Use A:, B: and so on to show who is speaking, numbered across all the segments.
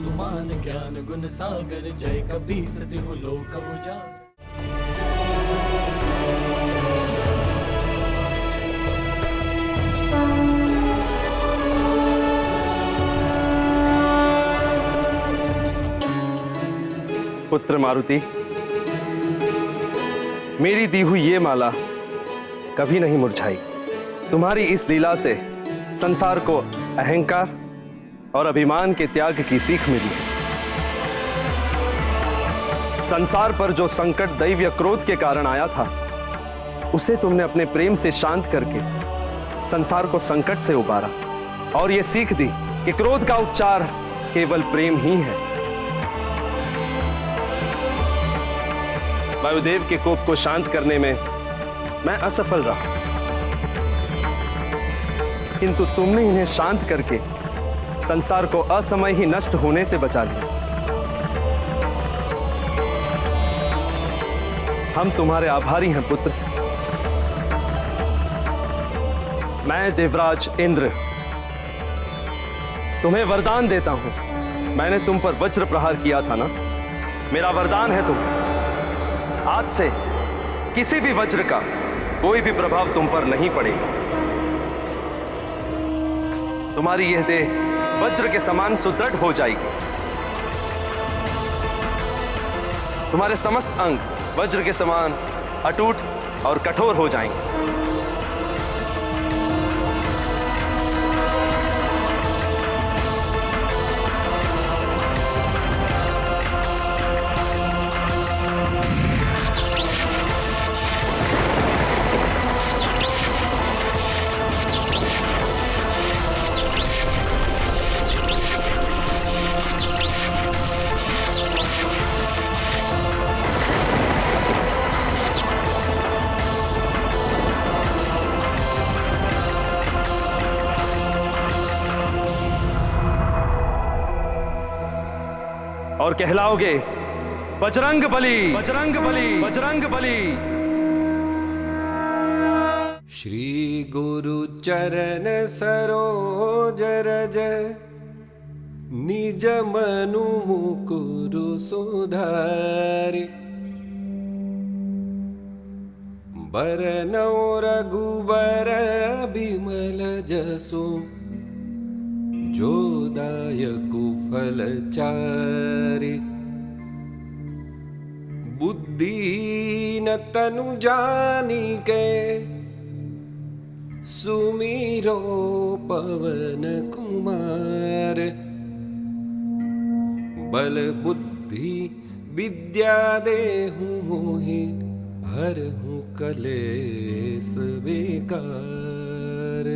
A: हनुमान ज्ञान गुण सागर, जय कपीस तिहु लोक उजागर।
B: पुत्र मारुति, मेरी दी हुई ये माला कभी नहीं मुरझाई। तुम्हारी इस लीला से संसार को अहंकार और अभिमान के त्याग की सीख मिली। संसार पर जो संकट दैवीय क्रोध के कारण आया था, उसे तुमने अपने प्रेम से शांत करके संसार को संकट से उबारा और यह सीख दी कि क्रोध का उपचार केवल प्रेम ही है। वायुदेव के कोप को शांत करने में मैं असफल रहा, किंतु तुमने इन्हें शांत करके संसार को असमय ही नष्ट होने से बचा लिया। हम तुम्हारे आभारी हैं पुत्र। मैं देवराज इंद्र तुम्हें वरदान देता हूं। मैंने तुम पर वज्र प्रहार किया था ना, मेरा वरदान है तुम। आज से किसी भी वज्र का कोई भी प्रभाव तुम पर नहीं पड़ेगा। तुम्हारी यह देह वज्र के समान सुदृढ़ हो जाएगी। तुम्हारे समस्त अंग वज्र के समान अटूट और कठोर हो जाएंगे। और कहलाओगे बजरंग बली, बजरंग बली, बजरंग बली।
C: श्री गुरु चरण सरोज रज, निज मनु मुकुरु सुधारि। बरनौ रघुबर बिमल जसु, जो दायकु फल चारि। बुद्धिहीन तनु जानिके, सुमिरो पवन कुमार। बल बुद्धि विद्या देहु मोहि, हरहु कलेस विकार।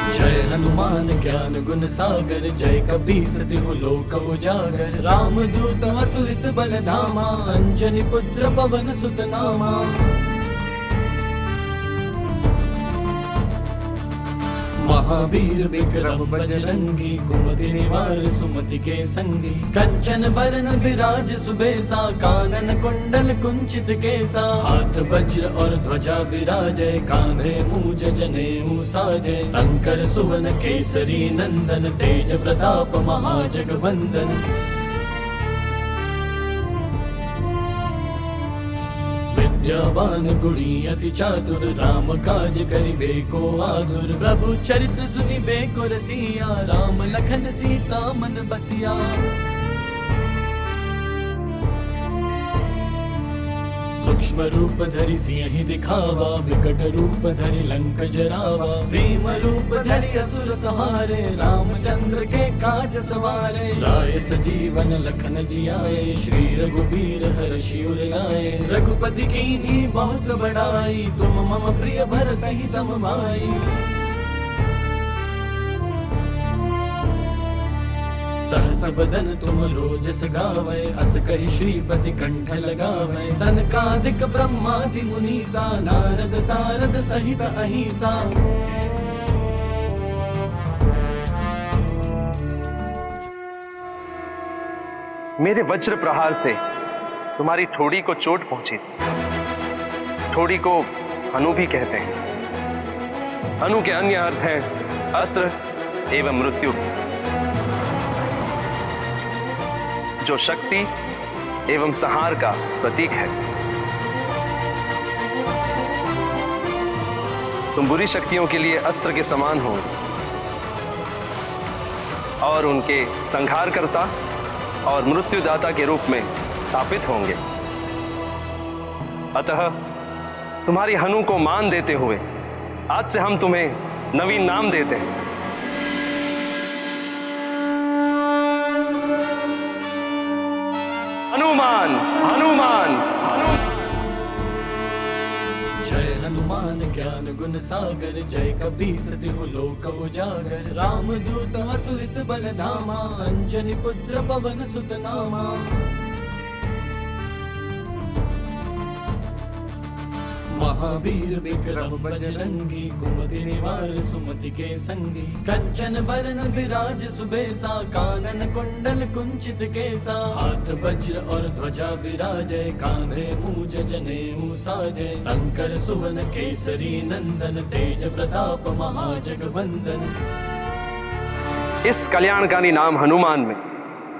A: जय हनुमान ज्ञान गुण सागर, जय कपीस तिहु लोक उजागर। राम दूत अतुलित बल धामा, अंजनी पुत्र पवन सुत नामा। महावीर विक्रम बजरंगी, कुमति निवार सुमति के संगी। कंचन बरन विराज सुबेसा, कानन कुंडल कुंचित केसा। हाथ वज्र और ध्वजा विराजय, कांधे मूज जनेऊ साजय। शंकर सुवन केसरी नंदन, तेज प्रताप महाजगवंदन। विद्यावान गुणी अति चातुर, राम काज करिबे को आतुर। प्रभु चरित्र सुनिबे को रसिया, राम लखन सीता मन बसिया। सूक्ष्म रूप धरि सियहि दिखावा, विकट रूप धरि लंक जरावा। भीम रूप धरि असुर संहारे, रामचंद्र के काज सवारे। लाए सजीवन लखन जियाए, श्री रघुबीर हर्षि उर लाए। रघुपति कीन्ही बहुत बड़ाई, तुम मम प्रिय भरतहि सम भाई। सहस बदन तुम रोजस गावै, अस कहि श्रीपति कंठ लगावै। सनकादिक ब्रह्मादि मुनीसा, नारद सारद सहित अहिसा।
B: मेरे वज्र प्रहार से तुम्हारी ठोड़ी को चोट पहुंची। ठोड़ी को अनु भी कहते हैं। अनु के अन्य अर्थ हैं अस्त्र एवं मृत्यु, जो शक्ति एवं संहार का प्रतीक है। तुम बुरी शक्तियों के लिए अस्त्र के समान हो और उनके संहारकर्ता और मृत्युदाता के रूप में स्थापित होंगे। अतः तुम्हारी हनु को मान देते हुए आज से हम तुम्हें नवीन नाम देते हैं। हनुमान हनुमान
A: जय हनुमान ज्ञान गुण सागर, जय कपीस तिहु लोक उजागर। राम दूत अतुलित बल धामा, अंजनी पुत्र पवन सुत नामा। महावीर विक्रम बजरंगी, कुमति निवार सुमति के संगी। कंचन बरन विराज सुबेसा, कानन कुंडल कुंचित केसा। हाथ वज्र और ध्वजा विराजय, कांधे मूज जनेऊ साजय। शंकर सुवन केसरी नंदन, तेज प्रताप महाजगवंदन।
B: इस कल्याणकारी नाम हनुमान में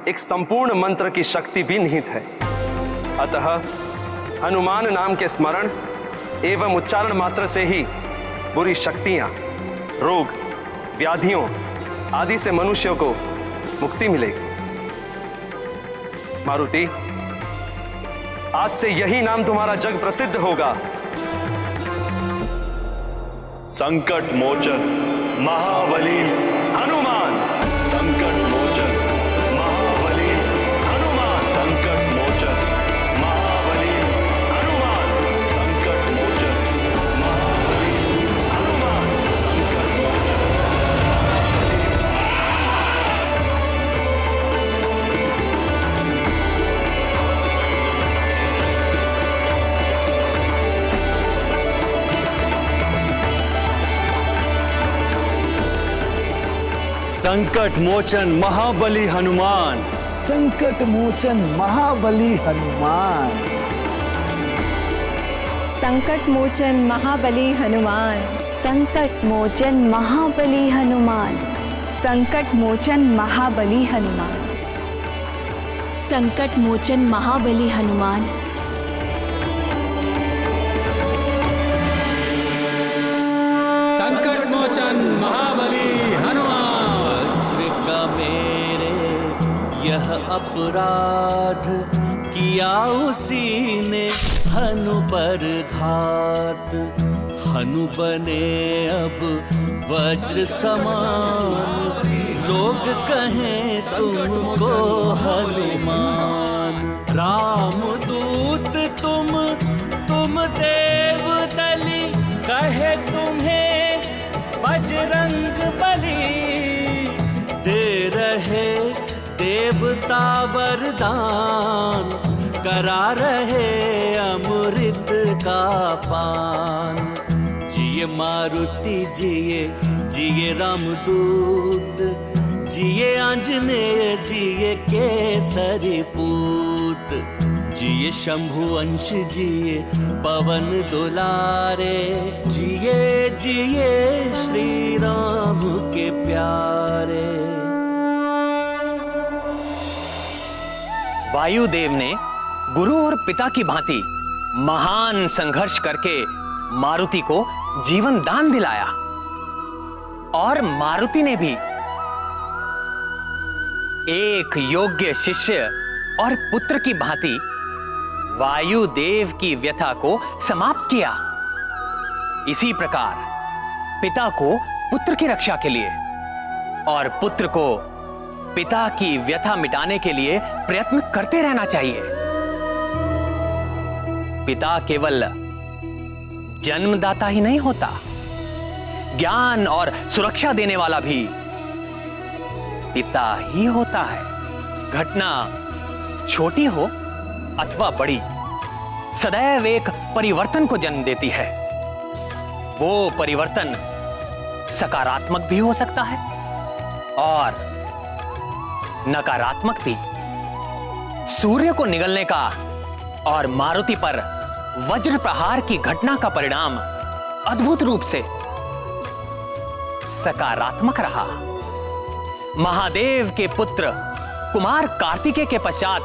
B: एक संपूर्ण मंत्र की शक्ति भी निहित है। अतः हनुमान नाम के स्मरण एवं उच्चारण मात्र से ही बुरी शक्तियां, रोग, व्याधियों आदि से मनुष्य को मुक्ति मिलेगी। मारुति, आज से यही नाम तुम्हारा जग प्रसिद्ध होगा।
D: संकट मोचन महाबली हनुमान। संकट मोचन महाबली हनुमान। संकट मोचन महाबली हनुमान। संकट मोचन महाबली हनुमान। संकट
E: संकट मोचन महाबली हनुमान।
F: संकट मोचन महाबली हनुमान।
G: संकट मोचन महाबली हनुमान।
H: संकट मोचन महाबली हनुमान।
G: संकट मोचन महाबली हनुमान।
H: संकट मोचन महाबली हनुमान।
E: संकट मोचन महाबली हनुमान।
I: वज्र का मेरे यह अपराध, किया उसी ने हनु पर घात। हनु बने अब वज्र समान, लोग कहें तुमको हनुमान। राम दूत तुम देव दली, कहे तुम्हें बजरंग बली। दे रहे देवता वरदान, करा रहे अमृत का पान। जिए मारुति जिए, जिए रामदूत, जिए आंजनेय, जिए केसरी पूत। जिए शंभु अंश, जिए पवन दुलारे। जिए जिए श्री राम के प्यारे।
J: वायुदेव ने गुरु और पिता की भांति महान संघर्ष करके मारुति को जीवन दान दिलाया, और मारुति ने भी एक योग्य शिष्य और पुत्र की भांति वायुदेव की व्यथा को समाप्त किया। इसी प्रकार पिता को पुत्र की रक्षा के लिए और पुत्र को पिता की व्यथा मिटाने के लिए प्रयत्न करते रहना चाहिए। पिता केवल जन्मदाता ही नहीं होता, ज्ञान और सुरक्षा देने वाला भी पिता ही होता है। घटना छोटी हो अथवा बड़ी, सदैव एक परिवर्तन को जन्म देती है। वो परिवर्तन सकारात्मक भी हो सकता है और नकारात्मक भी। सूर्य को निगलने का और मारुति पर वज्र प्रहार की घटना का परिणाम अद्भुत रूप से सकारात्मक रहा। महादेव के पुत्र कुमार कार्तिकेय के पश्चात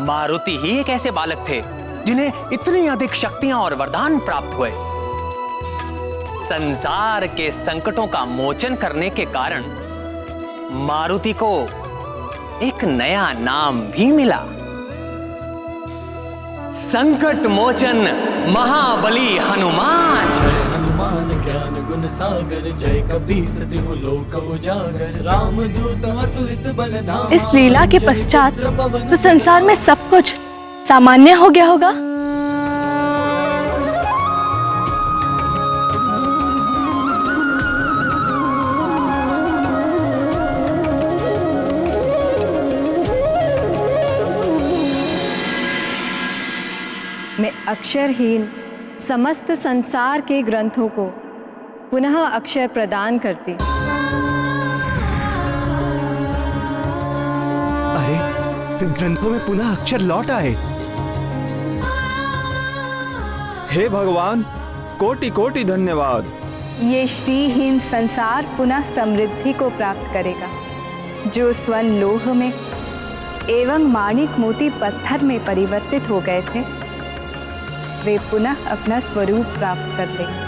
J: मारुति ही एक ऐसे बालक थे जिन्हें इतनी अधिक शक्तियां और वरदान प्राप्त हुए। संसार के संकटों का मोचन करने के कारण मारुति को एक नया नाम भी मिला, संकट मोचन महाबली हनुमान।
A: जय हनुमान ज्ञान गुण सागर, जय कपीस तिहु लोक उजागर, रामदूत अतुलित बलधामा।
H: इस लीला के पश्चात तो संसार में सब कुछ सामान्य हो गया होगा।
G: मैं अक्षरहीन समस्त संसार के ग्रंथों को पुनः अक्षर प्रदान करती।
K: अरे ग्रंथों में पुनः अक्षर लौट आए। हे भगवान, कोटि कोटि धन्यवाद।
G: ये श्रीहीन संसार पुनः समृद्धि को प्राप्त करेगा। जो स्वर्ण लोह में एवं माणिक मोती पत्थर में परिवर्तित हो गए थे, वे पुनः अपना स्वरूप प्राप्त कर लेंगे।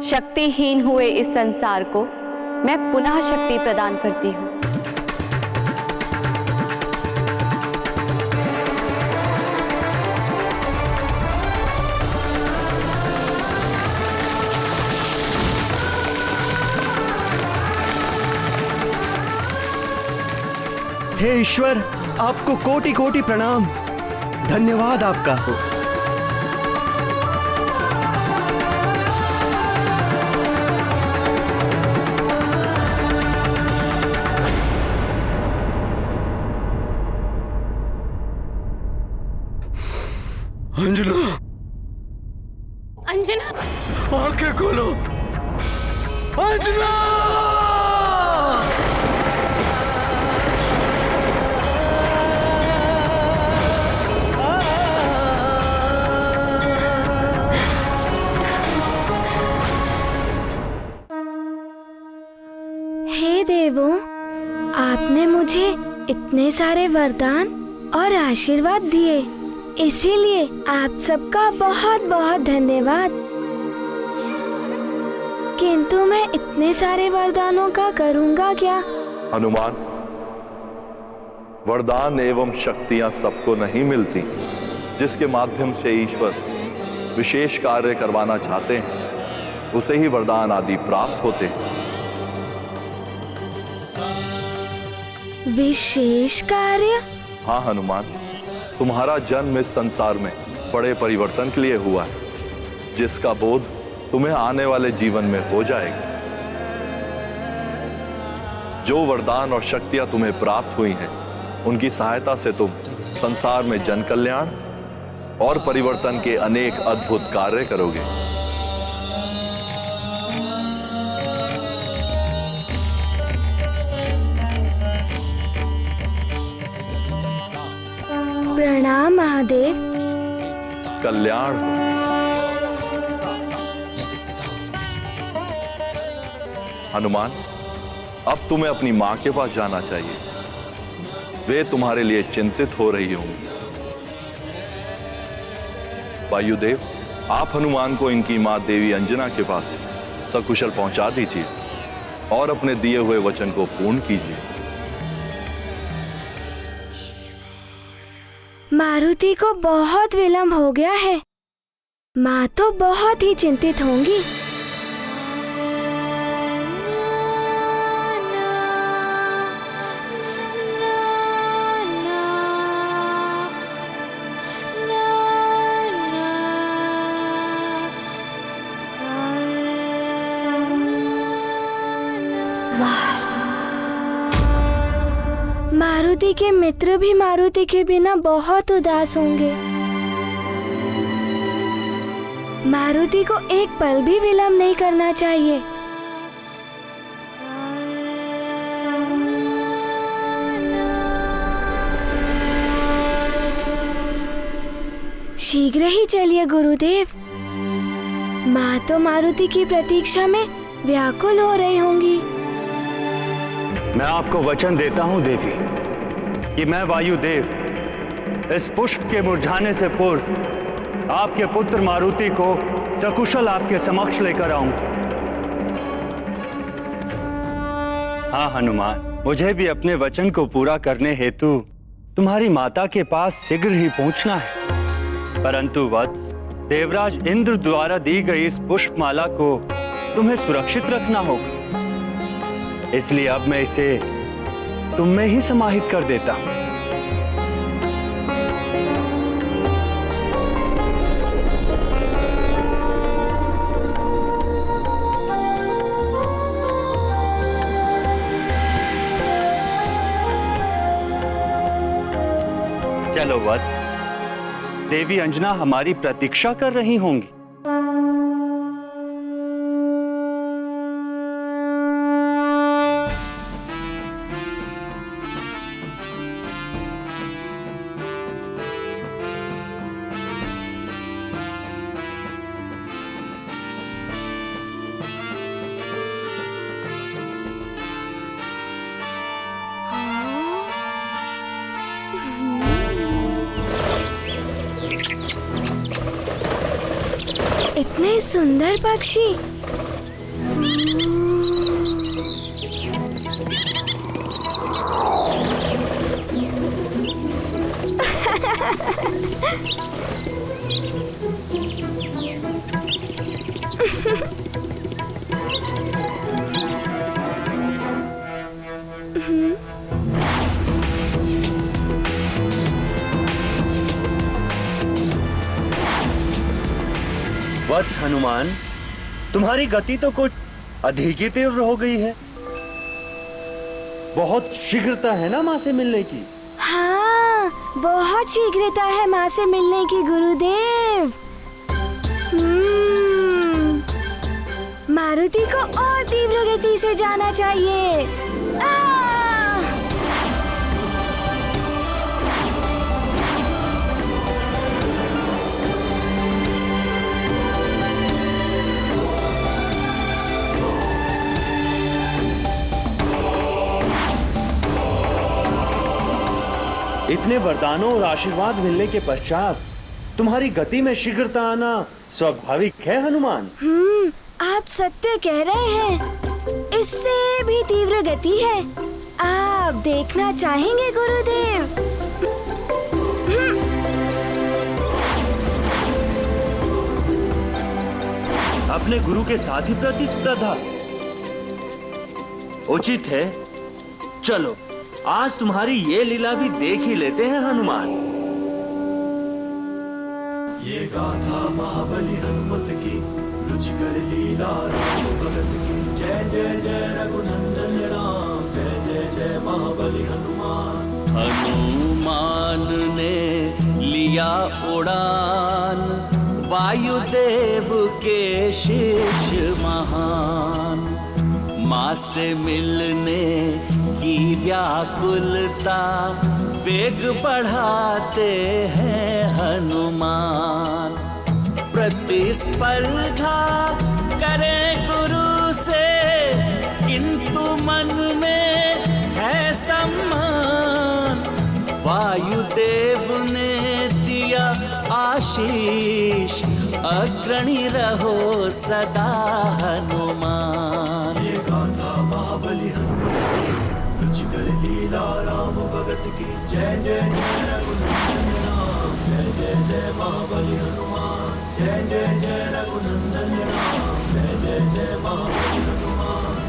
H: शक्तिहीन हुए इस संसार को मैं पुनः शक्ति प्रदान करती हूँ।
K: हे ईश्वर, आपको कोटि कोटि प्रणाम। धन्यवाद आपका। अंजना,
H: अंजना,
K: आंखें खोलो। अंजना!
L: हे देवों, आपने मुझे इतने सारे वरदान और आशीर्वाद दिए, इसीलिए आप सबका बहुत बहुत धन्यवाद। किंतु मैं इतने सारे वरदानों का करूंगा क्या?
D: हनुमान, वरदान एवं शक्तियां सबको नहीं मिलती। जिसके माध्यम से ईश्वर विशेष कार्य करवाना चाहते हैं, उसे ही वरदान आदि प्राप्त होते हैं।
L: विशेष कार्य?
D: हाँ हनुमान, तुम्हारा जन्म इस संसार में बड़े परिवर्तन के लिए हुआ है, जिसका बोध तुम्हें आने वाले जीवन में हो जाएगा। जो वरदान और शक्तियां तुम्हें प्राप्त हुई हैं, उनकी सहायता से तुम संसार में जन कल्याण और परिवर्तन के अनेक अद्भुत कार्य करोगे।
L: प्रणाम महादेव।
D: कल्याण हो। हनुमान, अब तुम्हें अपनी मां के पास जाना चाहिए। वे तुम्हारे लिए चिंतित हो रही होंगी। वायुदेव, आप हनुमान को इनकी मां देवी अंजना के पास सकुशल पहुंचा दीजिए और अपने दिए हुए वचन को पूर्ण कीजिए।
L: मारुति को बहुत विलंब हो गया है। माँ तो बहुत ही चिंतित होंगी। मारुति के मित्र भी मारुति के बिना बहुत उदास होंगे। मारुति को एक पल भी विलंब नहीं करना चाहिए। शीघ्र ही चलिए गुरुदेव। माँ तो मारुति की प्रतीक्षा में व्याकुल हो रही होंगी।
E: मैं आपको वचन देता हूं देवी कि मैं वायुदेव इस पुष्प के मुरझाने से पूर्व आपके पुत्र मारुति को सकुशल आपके समक्ष लेकर आऊंगा। हाँ हनुमान, मुझे भी अपने वचन को पूरा करने हेतु तुम्हारी माता के पास शीघ्र ही पहुंचना है, परंतु वत्स, देवराज इंद्र द्वारा दी गई इस पुष्पमाला को तुम्हें सुरक्षित रखना होगा। इसलिए अब मैं इसे तुम में ही समाहित कर देता हूं। चलो वत्स, देवी अंजना हमारी प्रतीक्षा कर रही होंगी।
L: इतने सुंदर पक्षी।
E: वत्स हनुमान, तुम्हारी गति तो कुछ अधिक ही तीव्र हो गई है। बहुत शीघ्रता है ना माँ से मिलने की?
L: हाँ, बहुत शीघ्रता है माँ से मिलने की गुरुदेव। मारुति को और तीव्र गति से जाना चाहिए।
E: इतने वरदानों और आशीर्वाद मिलने के पश्चात तुम्हारी गति में शीघ्रता आना स्वाभाविक है हनुमान।
L: आप सत्य कह रहे हैं। इससे भी तीव्र गति है। आप देखना चाहेंगे गुरुदेव?
E: अपने गुरु के साथ ही प्रतिस्पर्धा उचित है। चलो आज तुम्हारी ये लीला भी देख ही लेते हैं हनुमान।
A: ये गाथा महाबली हनुमत की, रुचिकर लीला राम भगत की। जय जय जय रघुनंदन राम, जय जय जय महाबली हनुमान।
I: हनुमान ने लिया उड़ान, वायुदेव के शिष्य महान। माँ से मिलने की व्याकुलता वेग बढ़ाते हैं हनुमान। प्रतिस्पर्धा करे गुरु से, किंतु मन में है सम्मान। वायुदेव ने दिया आशीष, अग्रणी रहो सदा हनुमान।
A: ये गाथा महाबली हनुमत की, रुचिकर लीला राम भगत की। जय जय जय रघुनंदन राम, जय जय जय महाबली हनुमान। जय जय जय रघुनंदन राम, जय जय जय महाबली हनुमान।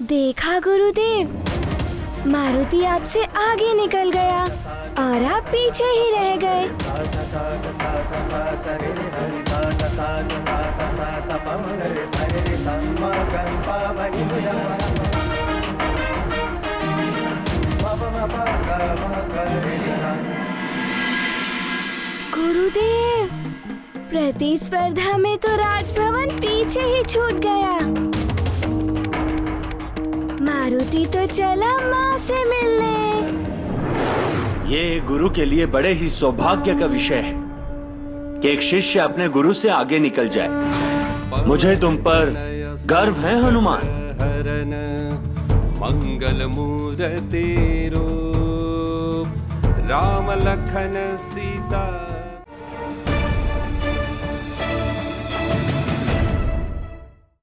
L: देखा गुरुदेव, मारुति आपसे आगे निकल गया और आप पीछे ही रह गए। गुरुदेव, प्रतिस्पर्धा में तो राजभवन पीछे ही छूट गया। मारुति तो चला माँ से मिलने।
E: ये गुरु के लिए बड़े ही सौभाग्य का विषय है कि एक शिष्य अपने गुरु से आगे निकल जाए। मुझे तुम पर गर्व है हनुमान।
C: मंगल मूर्ति रूप राम लखन सीता